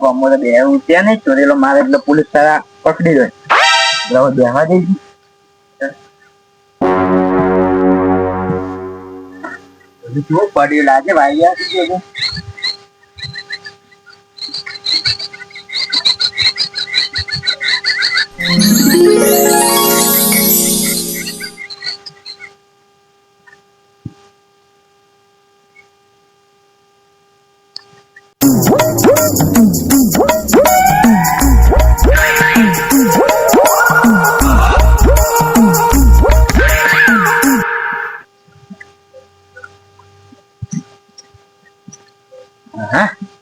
ગામમાં તો બેહવું છે ને, ચોરેલો મારે એટલે પોલીસ તારા પકડી દે. એટલે હવે બેહવા દઈશું. બધું કેવું પડ્યું લાગે ભાઈ યાર.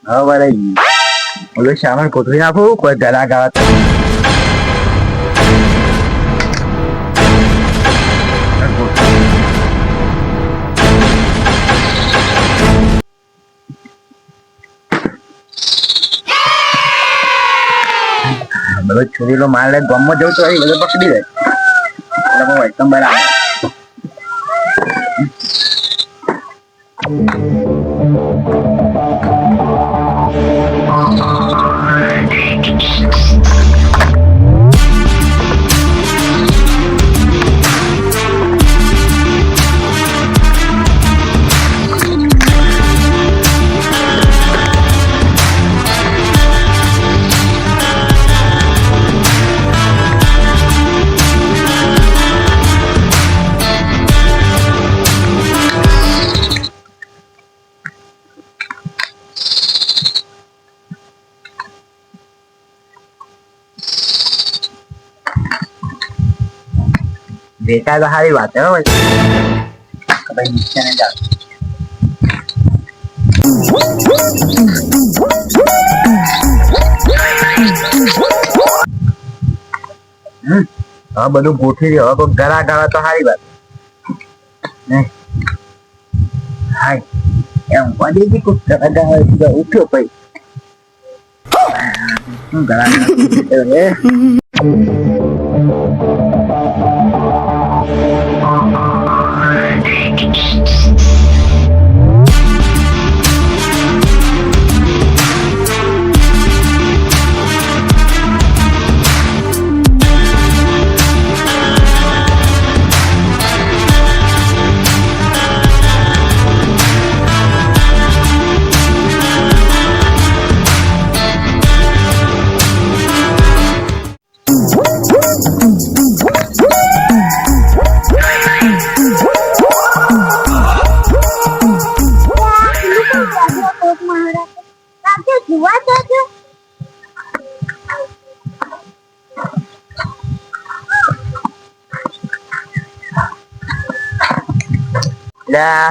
હા હવે ઓલો સામાન કોથળી નાખું કોઈ ગ્રાહક આવે બધો છોરીલો માલ લઈને ગામમાં જવું તો બધો પકડી જાય એટલે હું એકદમ બરાબર. બેટા તો સારી વાત હે ભાઈ નીચે ને જાવ. હા બધું ગોઠવી દે. હવે કોઈ ઘરા ગાવા તો સારી વાત હાય એમ વધી કોઈ ઘરા ગાવા ઉઠ્યો ભાઈ શું ઘરા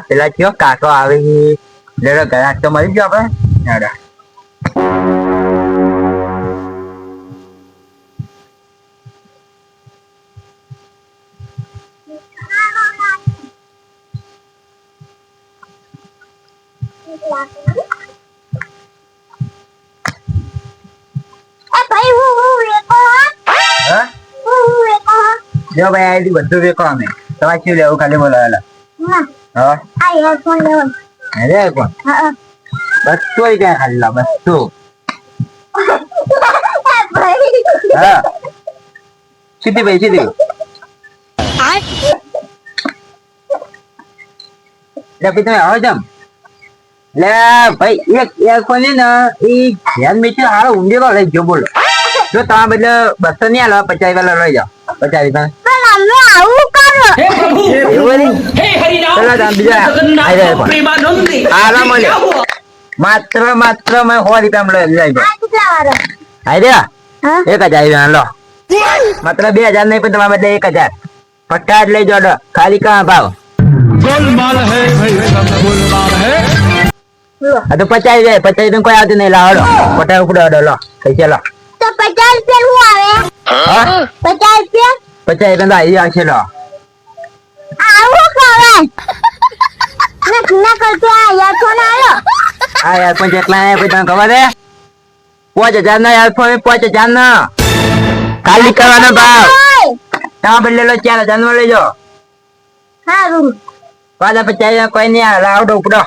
પેલા કયો કાકો આવી ગ્રાહક તો મળી ગયો આપડે. જો ભાઈ આઈડી બધું વેકો અમે તમારે શું લેવું ખાલી બોલાવેલા. હા આઈફોન લેવો. અરે કોણ બસો ક્યાં ખાલી લા બસો. હા સીધી ભાઈ સીધી લે ભાઈ તમે આવો જમ લે ભાઈ એક ફોન ને એ ધ્યાન મેં હારો ઊંડેલો લઈ ગયો બોલો. જો તમે બદલે 200 નહીં આલો 50 વાળા લઈ જાઓ 50 માત્ર માત્ર મેં 100 રૂપિયા લઈ જાય લો માત્ર 2000 નહીં પણ તમારા બદલે 1000 પટ્ટા જ લઈ જાઓ ખાલી કા ભાવ તો 50 જાય 50 કોઈ આવતું નહીં લાવો પટ્ટા ઉપડો લો કઈ ચાલો તો 50 રૂપિયા શું આવે? 50 રૂપિયા આવી આવશે લો. આવું કરાય ના કરતો આ યારફોન આલો. આ યારફોન કેટલા આયા કોઈ તને ખબર હે? 5000 ના યારફોન 5000 ના ખાલી કરવાનો ભાવ. તા બદલે લો 4000 માં લેજો. હારું. પાછા 50 કોઈ નહીં આવડો ઉપડો.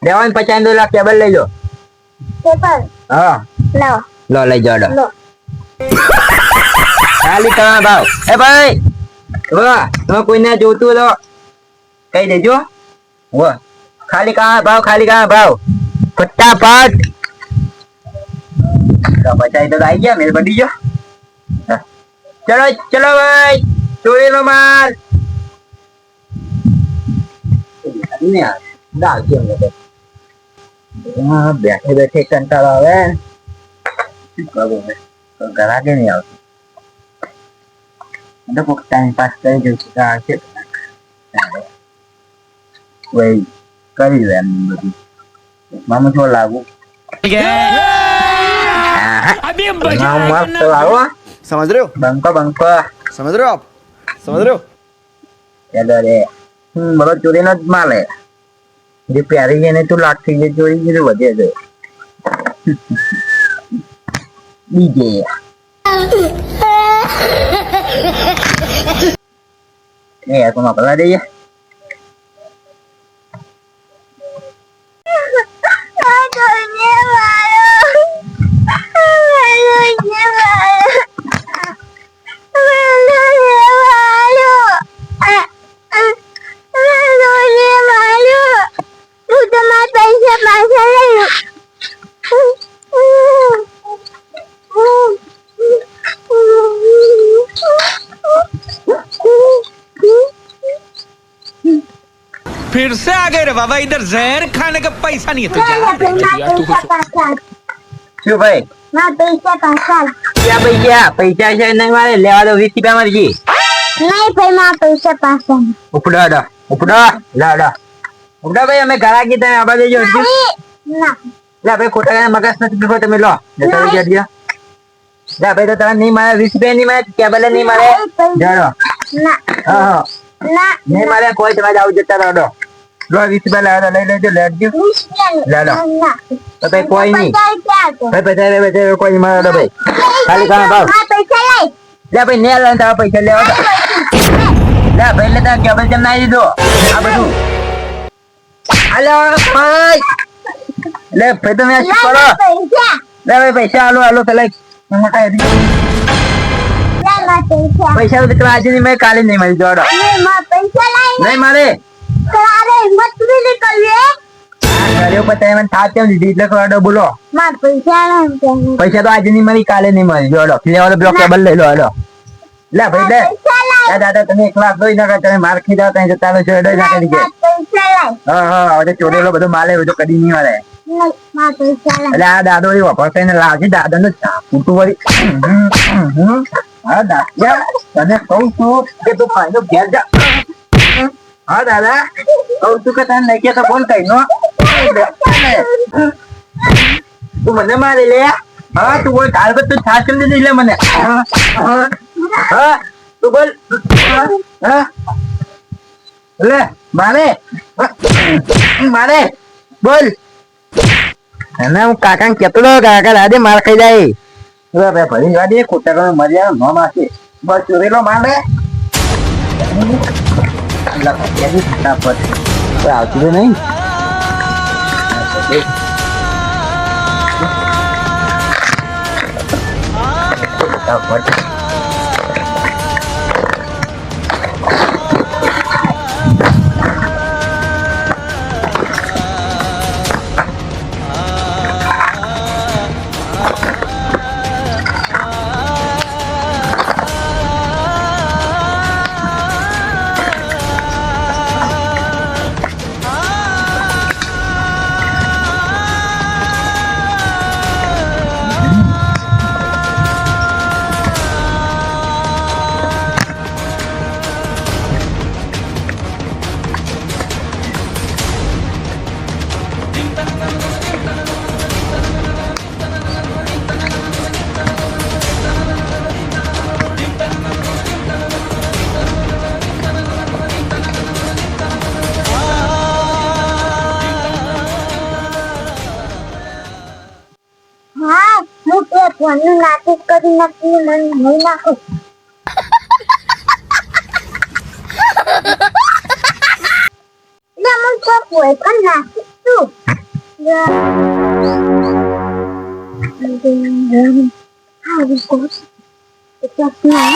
દેવાન 50 લાખ કેબલ લેજો. પેપર હા લો લઈ જાડો ખાલી કણા ભાવ એ ભાઈ વાહ તમે કોઈને જોતું તો કહી દેજો વાહ ખાલી કણા ભાવ ફટાફટ તો બચાઈ તો આવી ગયા મેલ બની ગયો ચલો ચલો ભાઈ ચોરી નો માલ બેઠે બેઠે કંટાળો આવે ઘરા કે નહીં આવતું કોઈક ટાઈમ પાસ કરી દઉં છું છે ભાઈ કરી દે એમ બધું મામું શું લાગુ मस्त आओ समझ रहे हो બંકો समझ रहे हो आप समझ रहे हो चलो रे બધો ચોરી નો જ માલ હે જે પ્યારી એને તો લાગતી જે ચોરી જે વધે છે બીજે એ તો માં પલા દઈએ फिर से आ गए रे बाबा इधर जहर खाने का पैसा नहीं है तुझे શું ભાઈ ક્યાં પૈસા છે નહીં મારે લેવા દો 20 રૂપિયા મારી नहीं भाई माँ पैसा पास है ઉપડા લાડા ઉપડા ભાઈ અમે ઘરા કી તમે આબા દેજો ना લા ભાઈ ખોટા મગજ નથી પીવો તમે લો જતા રહી ગયા લા ભાઈ તો તમે નહીં મારે 20 રૂપિયા નહીં મારે કેબલ નહીં મારે જાડો ना હા ना નહીં મારે કોઈ તમે જાવ જતા રહો લો 20 રૂપિયા લાવો લઈ લેજો લેજો લાડો ना તો ભાઈ કોઈ નહીં क्या तो ભાઈ પૈસા કોઈ નહીં મારે ભાઈ ખાલી કામ ભાવ हाँ पैसा लाई લે ભાઈ ને લે તારા પૈસા લેવા તો લે ભાઈ લે તારા કેબલ જમ નાઈ દીધો આ બધું હાલો ભાઈ લે ભાઈ તમે આ શું કરો पैसा લે ભાઈ પૈસા હાલો પેલા મોટા ला माँ पैसा પૈસા તો આજે નહીં મેં કાલે નહીં મળી જોડો नहीं माँ पैसा लाई નહીં મારે अरे मत भी निकल रे આ કર્યો પણ તમે મને થાત કેમ દીધી એટલે કરડો બોલો माँ पैसा लाई પૈસા તો આજે નહીં મળી કાલે નહીં મળી જોડો લેવાનો બ્લોક કેબલ લઈ લો હાલો લે ભાઈ લે पैसा लाई દાદા તમે 1 લાખ દોઈ નાખો તમે માર ખી જાવ ત્યાં જતા રહો છો એડો નાખી દીધે पैसा लाई હા હવે ચોરેલો બધો માલે બધો કદી નહીં મળે नहीं माँ पैसा लाई એટલે આ દાદો એ વાપર કરીને લાવજે દાદા ને ફૂટું વળી હા દાદા તને કહું છું કે તું ફાઈનો ઘેર જા હા દાદા કહું છું કે તને નહીં કે તો બોલ કઈ નો તું મને મારે લે હા તું બોલ કાલ પર તું છાસ કેમ દીધી લે મને હા તું બોલ હા લે મારે બોલ અને હું કાકા કેતો કાકા દાદે માર ખાઈ જાય હવે ભરી જવા દે ખોટા કરે મર્યા ન માસે બસ ચોરેલો માંડે ફટાફટ આવતી તો નહીં ફટાફટ हाँ मुझे फोन नाटक करी नकली मन नहीं नाखो ना मुझे कोई पर नाटक तू Ah, was groß. Ich dachte, nein.